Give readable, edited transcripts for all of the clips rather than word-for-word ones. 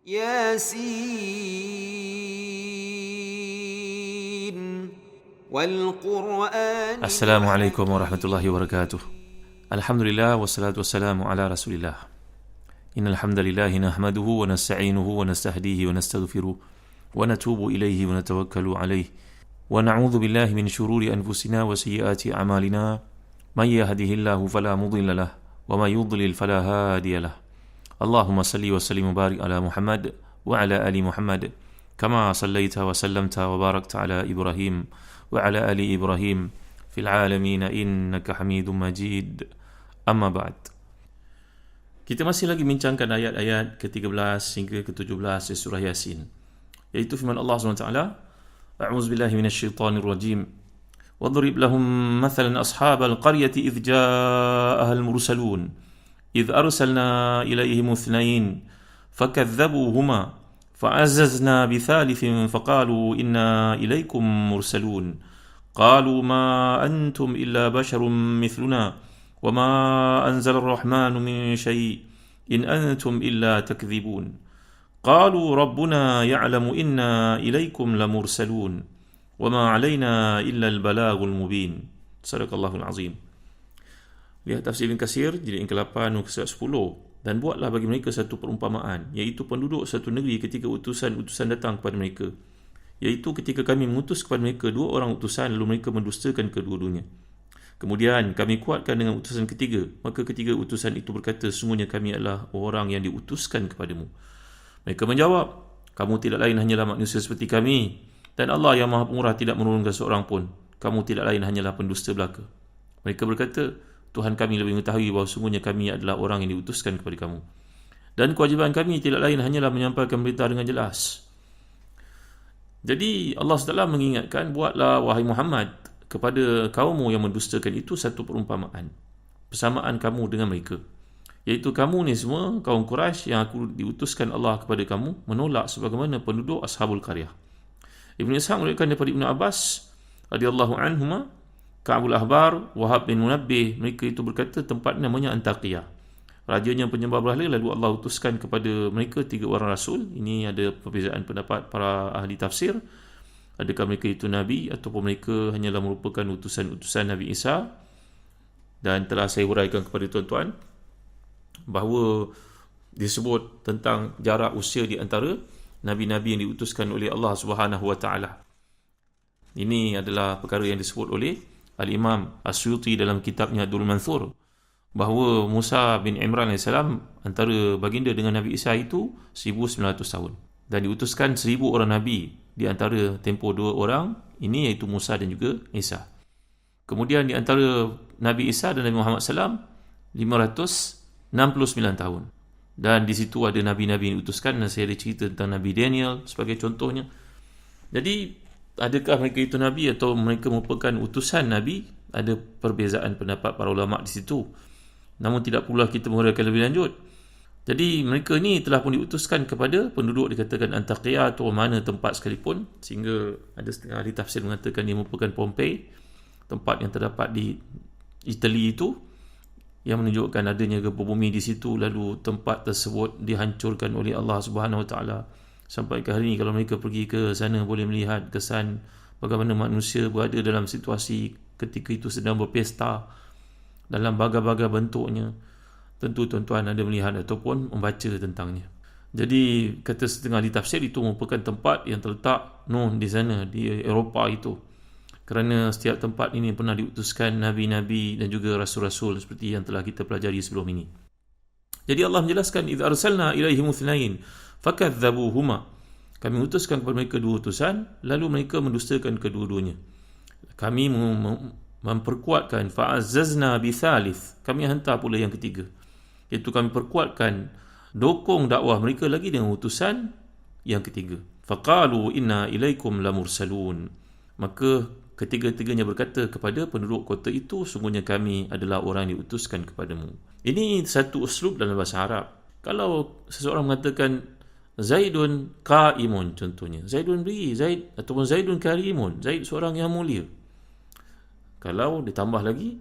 ياسين والقرآن Assalamualaikum warahmatullahi wabarakatuh. Alhamdulillah wassalatu wassalamu ala Rasulillah. Innal hamdalillah nahmaduhu wa nasta'inuhu wa nastahdihi wa nastaghfiruh wa natubu ilayhi wa natawakkalu alayhi wa na'udzu billahi min shururi anfusina wa sayyiati a'malina. May yahdihillahu fala mudilla lahu wa may yudlil fala hadiya lahu. Allahumma salli wa sallim wa barik ala Muhammad wa ala ali Muhammad kama sallaita wa sallamta wa barakta ala Ibrahim wa ala ali Ibrahim fil alamin innaka Hamidum Majid. Amma ba'd. Kita masih lagi bincangkan ayat-ayat ke-13 hingga ke-17 surah Yasin, iaitu firman Allah SWT, A'udzu billahi minasyaitonir rajim. Wadrib lahum mathalan ashabal qaryati idh ja'aha al-mursalun idh arsalna ilayhim ithnain fakadzabuhuma fa'azzazna bithalithin faqalu inna ilaykum mursalun qalu ma antum illa basharun mithluna wama anzala ar-rahmanu min shay' in antum illa takdhibun qalu rabbuna ya'lamu inna ilaykum lamursalun wama 'alaina illa al-balaghul mubin. Sadaqallahul azim. Lihat tafsir Ibn Katsir jilid yang ke-8 muka surat 10. Dan buatlah bagi mereka satu perumpamaan, iaitu penduduk satu negeri ketika utusan-utusan datang kepada mereka, iaitu ketika kami mengutus kepada mereka dua orang utusan, lalu mereka mendustakan kedua-duanya. Kemudian kami kuatkan dengan utusan ketiga, maka ketiga utusan itu berkata, sungguhnya kami adalah orang yang diutuskan kepadamu. Mereka menjawab, kamu tidak lain hanyalah manusia seperti kami, dan Allah yang Maha Pemurah tidak menurunkan seorang pun. Kamu tidak lain hanyalah pendusta belaka. Mereka berkata, Tuhan kami lebih mengetahui bahawa sungguhnya kami adalah orang yang diutuskan kepada kamu. Dan kewajiban kami tidak lain hanyalah menyampaikan berita dengan jelas. Jadi Allah SWT mengingatkan, buatlah wahai Muhammad kepada kaummu yang mendustakan itu satu perumpamaan, persamaan kamu dengan mereka, iaitu kamu ni semua kaum Quraisy yang aku diutuskan Allah kepada kamu menolak sebagaimana penduduk Ashabul Qaryah. Ibn Ishaq meriwayatkan daripada Ibn Abbas radhiyallahu anhuma, Ka'bul Ahbar, Wahab bin Munabbih, mereka itu berkata tempat namanya Antakiyah. Rajanya penyembah berhala, lalu Allah utuskan kepada mereka 3 orang rasul. Ini ada perbezaan pendapat para ahli tafsir. Adakah mereka itu Nabi ataupun mereka hanyalah merupakan utusan-utusan Nabi Isa. Dan telah saya huraikan kepada tuan-tuan bahawa disebut tentang jarak usia di antara Nabi-Nabi yang diutuskan oleh Allah Subhanahu Wa Taala. Ini adalah perkara yang disebut oleh Al-Imam As-Suyuti dalam kitabnya Ad-Durrul Mansur, bahawa Musa bin Imran AS antara baginda dengan Nabi Isa itu 1900 tahun, dan diutuskan 1000 orang Nabi, di antara tempoh 2 orang ini iaitu Musa dan juga Isa. Kemudian di antara Nabi Isa dan Nabi Muhammad SAW 569 tahun, dan di situ ada Nabi-Nabi yang diutuskan, dan saya ada cerita tentang Nabi Daniel sebagai contohnya. Jadi adakah mereka itu Nabi atau mereka merupakan utusan Nabi? Ada perbezaan pendapat para ulama di situ. Namun tidak pula kita menghuraikan lebih lanjut. Jadi mereka ni telah pun diutuskan kepada penduduk dikatakan Antakya atau mana tempat sekalipun, sehingga ada setengah ahli tafsir mengatakan dia merupakan Pompei, tempat yang terdapat di Itali itu, yang menunjukkan adanya gempa bumi di situ, lalu tempat tersebut dihancurkan oleh Allah Subhanahu Wa Taala. Sampai ke hari ini kalau mereka pergi ke sana boleh melihat kesan bagaimana manusia berada dalam situasi ketika itu sedang berpesta dalam bagai-bagai bentuknya. Tentu tuan-tuan ada melihat ataupun membaca tentangnya. Jadi kata setengah di tafsir itu merupakan tempat yang terletak di sana, di Eropah itu, kerana setiap tempat ini pernah diutuskan Nabi-Nabi dan juga Rasul-Rasul seperti yang telah kita pelajari sebelum ini. Jadi Allah menjelaskan, idh arsalna ilaihim ithnain fakadzabuhuma, kami utuskan kepada mereka 2 utusan, lalu mereka mendustakan kedua-duanya. Kami memperkuatkan, fa'azzazna bithalith, kami hantar pula yang ketiga, iaitu kami perkuatkan, dokong dakwah mereka lagi dengan utusan yang ketiga. Faqalu inna ilaikum lamursalun, maka ketiga-tiganya berkata kepada penduduk kota itu, sungguhnya kami adalah orang yang diutuskan kepadamu. Ini satu uslub dalam bahasa Arab. Kalau seseorang mengatakan Zaidun qaimun, contohnya Zaidun beri, Zaid ataupun Zaidun karimun, Zaid seorang yang mulia. Kalau ditambah lagi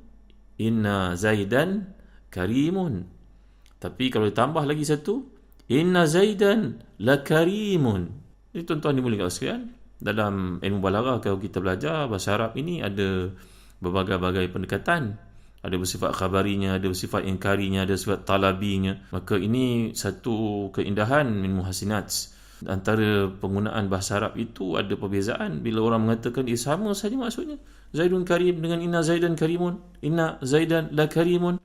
inna Zaidan karimun, tapi kalau ditambah lagi satu, Inna Zaidan lakarimun. Ini tuan-tuan dimuliakan sekalian, dalam ilmu balaghah kalau kita belajar bahasa Arab ini ada berbagai-bagai pendekatan. Ada bersifat khabarinya, ada bersifat ingkarinya, ada bersifat talabinya. Maka ini satu keindahan min muhasinat. Antara penggunaan bahasa Arab itu ada perbezaan. Bila orang mengatakan sama saja maksudnya. Zaidun karim dengan inna Zaidan karimun, inna Zaidan la karimun.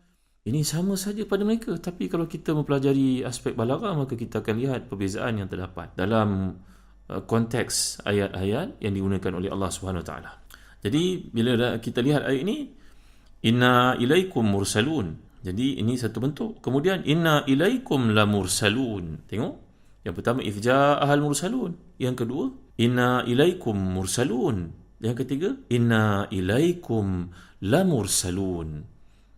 Ini sama saja pada mereka. Tapi kalau kita mempelajari aspek balaghah, maka kita akan lihat perbezaan yang terdapat dalam konteks ayat-ayat yang digunakan oleh Allah Subhanahu Wa Taala. Jadi bila kita lihat ayat ini, inna ilaikum mursalun. Jadi ini satu bentuk. Kemudian inna ilaikum la mursalun. Tengok. Yang pertama ifja'ahal mursalun. Yang kedua inna ilaikum mursalun. Yang ketiga inna ilaikum la mursalun.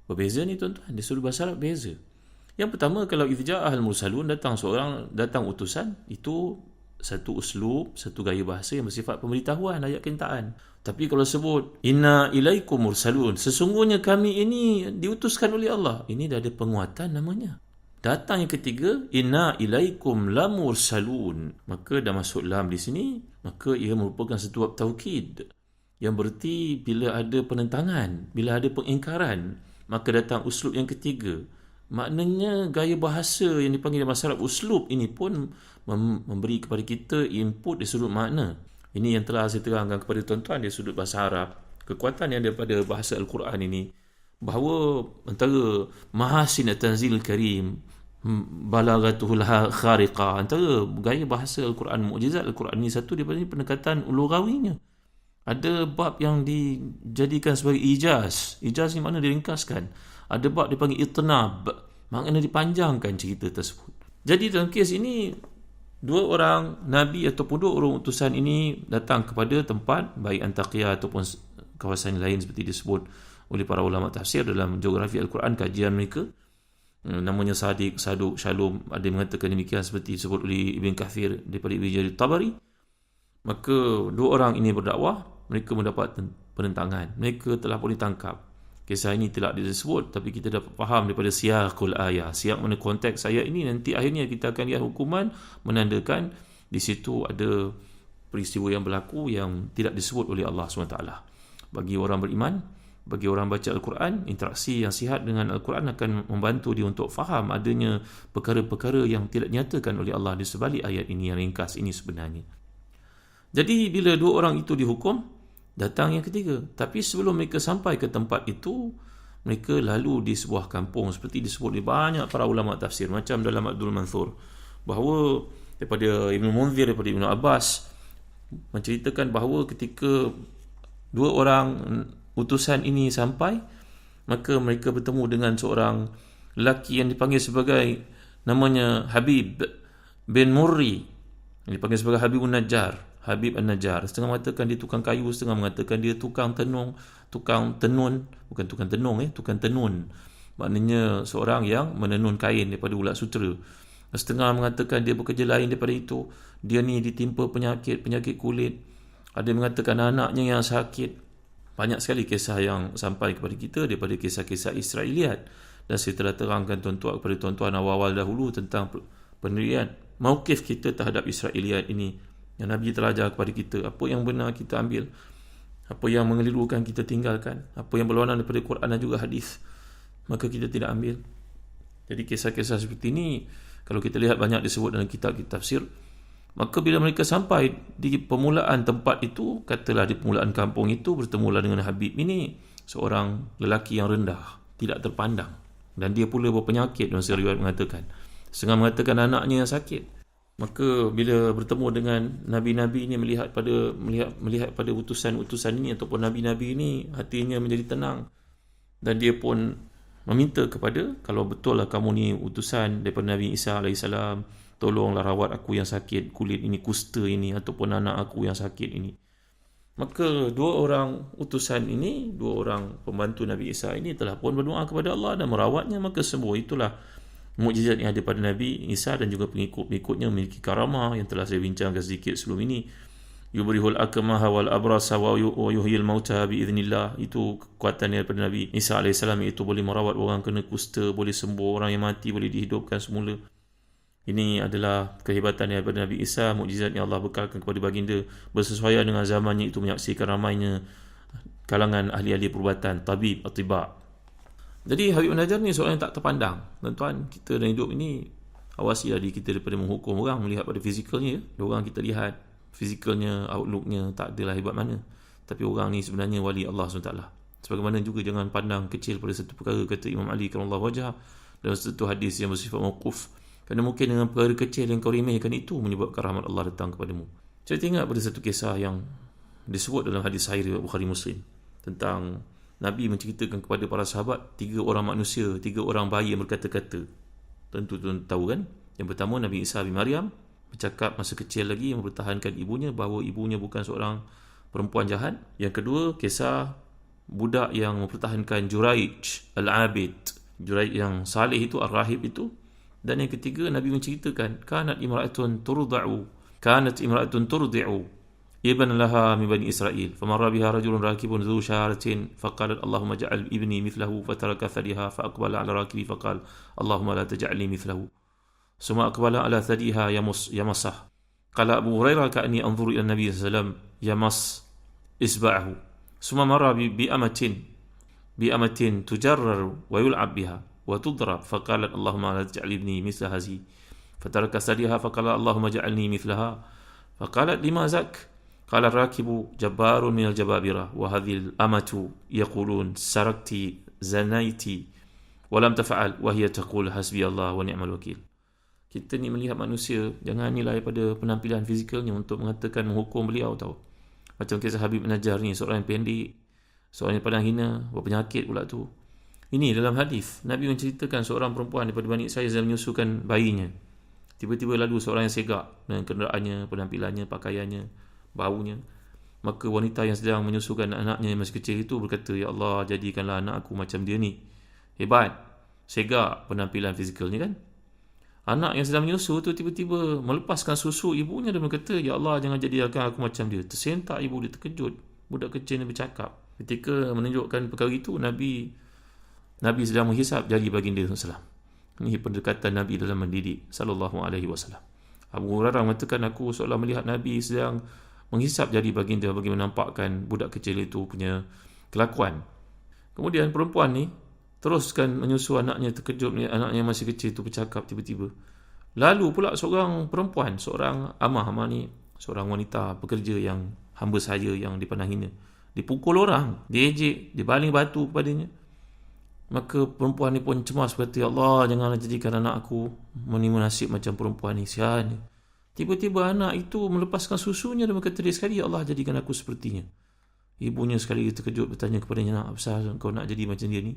Berbeza ni tuan-tuan. Dia suruh bahasa Arab beza. Yang pertama kalau ifja'ahal mursalun, datang utusan, itu satu uslub, satu gaya bahasa yang bersifat pemberitahuan, ayat kenyataan. Tapi kalau sebut inna ilaikum mursalun, sesungguhnya kami ini diutuskan oleh Allah, ini dah ada penguatan namanya. Datang yang ketiga, inna ilaikum la mursalun, maka dah masuk lam di sini, maka ia merupakan satu bab taukid, yang berarti bila ada penentangan, bila ada pengingkaran, maka datang uslub yang ketiga. Maknanya gaya bahasa yang dipanggil dalam bahasa Arab uslub ini pun memberi kepada kita input dari sudut makna. Ini yang telah saya terangkan kepada tuan-tuan dari sudut bahasa Arab. Kekuatan yang daripada bahasa Al-Quran ini, bahawa antara mahasin at-tanzil karim, balaghatuhul khariqah, antara gaya bahasa Al-Quran, mukjizat Al-Quran ini, satu daripada pendekatan lughawinya. Ada bab yang dijadikan sebagai ijaz. Ijaz ni makna diringkaskan. Ada bab dipanggil itnab, makna dipanjangkan cerita tersebut. Jadi dalam kes ini, dua orang Nabi ataupun dua orang utusan ini datang kepada tempat, baik Antakya ataupun kawasan lain seperti disebut oleh para ulama tafsir dalam geografi Al-Quran, kajian mereka. Namanya Saduk, Shalom, ada yang mengatakan demikian seperti disebut oleh Ibn Kathir daripada Ibn Jarir Tabari. Maka dua orang ini berdakwah, mereka mendapat penentangan, mereka telah pun ditangkap. Kisah ini tidak disebut, tapi kita dapat faham daripada siyaqul ayat. Siyaq mana konteks ayat ini, nanti akhirnya kita akan lihat hukuman menandakan di situ ada peristiwa yang berlaku yang tidak disebut oleh Allah SWT. Bagi orang beriman, bagi orang baca Al-Quran, interaksi yang sihat dengan Al-Quran akan membantu dia untuk faham adanya perkara-perkara yang tidak dinyatakan oleh Allah di sebalik ayat ini yang ringkas ini sebenarnya. Jadi bila dua orang itu dihukum, datang yang ketiga. Tapi sebelum mereka sampai ke tempat itu, mereka lalu di sebuah kampung seperti disebut oleh banyak para ulama tafsir, macam dalam Abdul Mansur, bahawa daripada Ibn Munzir, daripada Ibn Abbas, menceritakan bahawa ketika dua orang utusan ini sampai, maka mereka bertemu dengan seorang lelaki yang dipanggil sebagai, namanya Habib bin Murri, yang dipanggil sebagai Habibun Najjar, Habib An-Najjar. Setengah mengatakan dia tukang kayu, setengah mengatakan dia tukang tenun, bukan tukang tenung, tukang tenun. Maknanya seorang yang menenun kain daripada ulat sutera. Setengah mengatakan dia bekerja lain daripada itu. Dia ni ditimpa penyakit kulit. Ada yang mengatakan anaknya yang sakit. Banyak sekali kisah yang sampai kepada kita daripada kisah-kisah Israeliat. Dan saya telah terangkan tuan-tuan kepada tuan-tuan awal-awal dahulu tentang pendirian mauqif kita terhadap Israeliat ini. Yang Nabi telah ajar kepada kita, apa yang benar kita ambil, apa yang mengelirukan kita tinggalkan, apa yang berlawanan daripada Quran dan juga hadis, maka kita tidak ambil. Jadi kisah-kisah seperti ini, kalau kita lihat banyak disebut dalam kitab-kitab tafsir. Maka bila mereka sampai di permulaan tempat itu, katalah di permulaan kampung itu, bertemulah dengan Habib ini, seorang lelaki yang rendah, tidak terpandang, dan dia pula berpenyakit, masa riwayat mengatakan. Setengah mengatakan anaknya yang sakit. Maka bila bertemu dengan nabi-nabi ini, melihat pada utusan-utusan ini ataupun nabi-nabi ini, hatinya menjadi tenang, dan dia pun meminta kepada, kalau betul lah kamu ni utusan daripada Nabi Isa AS, tolonglah rawat aku yang sakit kulit ini, kusta ini, ataupun anak aku yang sakit ini. Maka dua orang utusan ini, dua orang pembantu Nabi Isa ini telah pun berdoa kepada Allah dan merawatnya, maka semua itulah mukjizat yang ada pada Nabi Isa dan juga pengikut-pengikutnya memiliki karamah yang telah saya bincangkan sedikit sebelum ini. Yubrihul akmaha wal abrasa wa yuhyil mauta biiznillah. Itu kekuatan daripada Nabi Isa AS, iaitu boleh merawat orang kena kusta, boleh sembuh orang yang mati, boleh dihidupkan semula. Ini adalah kehebatan daripada Nabi Isa, mukjizat yang Allah bekalkan kepada baginda, bersesuaian dengan zamannya itu, menyaksikan ramainya kalangan ahli-ahli perubatan, tabib, atibak. Jadi Habib Najjar ni seorang yang tak terpandang. Tuan-tuan, kita dalam hidup ini awasilah diri kita daripada menghukum orang melihat pada fizikalnya. Orang kita lihat fizikalnya, outlooknya tak adalah hebat mana, tapi orang ni sebenarnya wali Allah SWT. Sebagaimana juga jangan pandang kecil pada satu perkara, kata Imam Ali karamallahu wajhah dalam satu hadis yang bersifat mauquf, kerana mungkin dengan perkara kecil yang kau remehkan itu menyebabkan rahmat Allah datang kepadamu. Saya ingat pada satu kisah yang disebut dalam hadis sahih riwayat Bukhari Muslim, tentang Nabi menceritakan kepada para sahabat 3 orang manusia, 3 orang bayi yang berkata-kata. Tentu tuan tahu kan? Yang pertama Nabi Isa bin Maryam bercakap masa kecil lagi, yang mempertahankan ibunya, bahawa ibunya bukan seorang perempuan jahat. Yang kedua, kisah budak yang mempertahankan Juraij al-Abid, Juraij yang salih itu, ar-rahib itu. Dan yang ketiga, Nabi menceritakan kanat imra'atun turdi'u ibn laha min bani Israel, famarra biha rajulun rakibun dhu syaratin faqalat Allahumma ja'al ibni mithlahu, fataraka thadiha faaqbala ala rakibi faqala Allahumma la taj'alni mithlahu, summa aqbala ala thadiha yamasah. Qala Abu Hurairah ka'anni anzuru ila Nabi sallallahu alaihi wasallam yamas isba'ahu, summa marra bi amatin tujarrar wa yul'ab biha wa tudrab, faqalat Allahumma la taj'al ibni mithla hazi, fataraka thadiha faqala Allahumma ja'alni mithlaha, faqalat lima zak. Qala rakibu jabbarun minal jababirah wa hadhil amatu yaqulun sarakti zanaiti wa lam tafa'al wa hiya taqul hasbi Allah wa ni'mal wakil. Kita ni melihat manusia, jangan nilai pada penampilan fizikalnya untuk mengatakan menghukum beliau, tahu. Macam kisah Habib Najjar ni, seorang yang pendek, seorang yang pandang hina, berpenyakit pula tu. Ini dalam hadis Nabi menceritakan seorang perempuan daripada Bani Israil sedang menyusukan bayinya. Tiba-tiba lalu seorang yang segak dengan kenderaannya, penampilannya, pakaiannya, baunya. Maka wanita yang sedang menyusukan anaknya yang masih kecil itu berkata, ya Allah, jadikanlah anak aku macam dia ni. Hebat, segak penampilan fizikalnya kan. Anak yang sedang menyusu tu tiba-tiba melepaskan susu ibunya dan berkata, ya Allah, jangan jadikan aku macam dia. Tersentak ibu dia, terkejut. Budak kecil ni bercakap. Ketika menunjukkan perkara itu, Nabi sedang menghisap jari baginda SAW. Ini pendekatan Nabi dalam mendidik sallallahu alaihi wasallam. Abu Hurairah mengatakan, aku seolah melihat Nabi sedang menghisap jari baginda bagi menampakkan budak kecil itu punya kelakuan. Kemudian perempuan ni teruskan menyusu anaknya, terkejut anaknya masih kecil itu bercakap tiba-tiba. Lalu pula seorang perempuan, seorang amah ni, seorang wanita pekerja yang hamba saya yang dipandang hina, dipukul orang, diejek, dibaling batu kepadanya. Maka perempuan ni pun cemas, berkata, ya Allah, janganlah jadikan anak aku menimba nasib macam perempuan ni, sian. Tiba-tiba anak itu melepaskan susunya dan berkata dia sekali, ya Allah, jadikan aku sepertinya. Ibunya sekali terkejut bertanya kepadanya, nak apa kau nak jadi macam dia ni?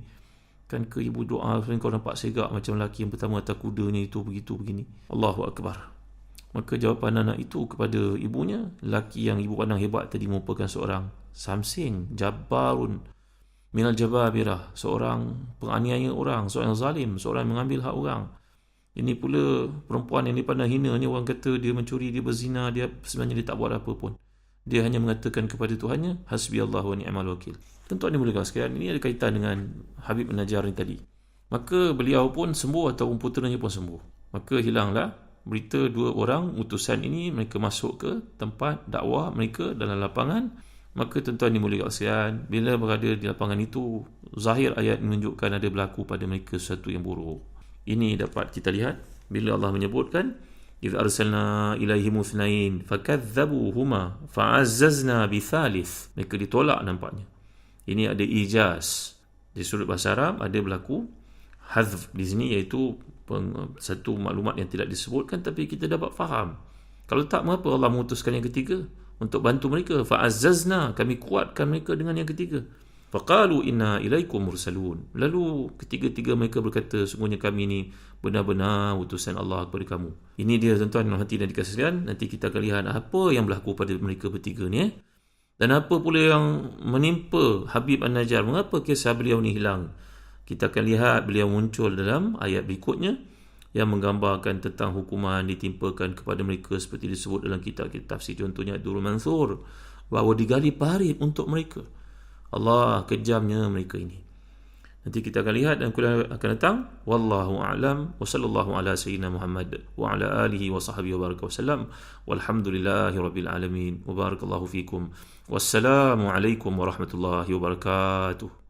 Kan ke ibu doa, kau nampak segak macam lelaki yang pertama atas kudanya itu, begitu begini. Allahu Akbar. Maka jawapan anak itu kepada ibunya, lelaki yang ibu pandang hebat tadi merupakan seorang samsing, jabbarun minal jababirah, seorang penganiaya orang, seorang yang zalim, seorang yang mengambil hak orang. Ini pula perempuan yang dipandang hina ni, orang kata dia mencuri, dia berzina, dia sebenarnya dia tak buat apa pun. Dia hanya mengatakan kepada Tuhannya, hasbi Allah wa ni'mal wakil. Tentu ini boleh sekalian, ini ada kaitan dengan Habib Najjar ni tadi. Maka beliau pun sembuh ataupun puteranya pun sembuh. Maka hilanglah berita 2 orang utusan ini, mereka masuk ke tempat dakwah mereka dalam lapangan. Maka tuan-tuan dimulakan sekalian, bila berada di lapangan itu, zahir ayat menunjukkan ada berlaku pada mereka sesuatu yang buruk. Ini dapat kita lihat bila Allah menyebutkan, idh arsalna ilaihim ithnain fakadzabuhuma fa'azzazna bithalith. Mereka ditolak nampaknya. Ini ada ijaz. Di sudut bahasa Arab ada berlaku hadf di sini, iaitu satu maklumat yang tidak disebutkan tapi kita dapat faham. Kalau tak, mengapa Allah mengutuskan yang ketiga untuk bantu mereka? Fa'azzazna, kami kuatkan mereka dengan yang ketiga. Faqalu inna ilaikum mursalun. Lalu ketiga-tiga mereka berkata, sungguhnya kami ni benar-benar utusan Allah kepada kamu. Ini dia tuan-tuan yang hati dan dikasihkan. Nanti kita akan lihat apa yang berlaku pada mereka bertiga ni. Dan apa pula yang menimpa Habib An-Najjar. Mengapa kisah beliau ni hilang? Kita akan lihat beliau muncul dalam ayat berikutnya yang menggambarkan tentang hukuman ditimpakan kepada mereka seperti disebut dalam kitab-kitab tafsir. Contohnya Durrul Mansur, bahawa digali parit untuk mereka. Allah, kejamnya mereka ini. Nanti kita akan lihat dan kuliah akan datang. Wallahu a'lam wa sallallahu ala sayyidina Muhammad wa ala alihi wa sahbihi wa baraka wasallam. Walhamdulillahi rabbil alamin. Wa barakallahu fikum. Wassalamu alaikum warahmatullahi wabarakatuh.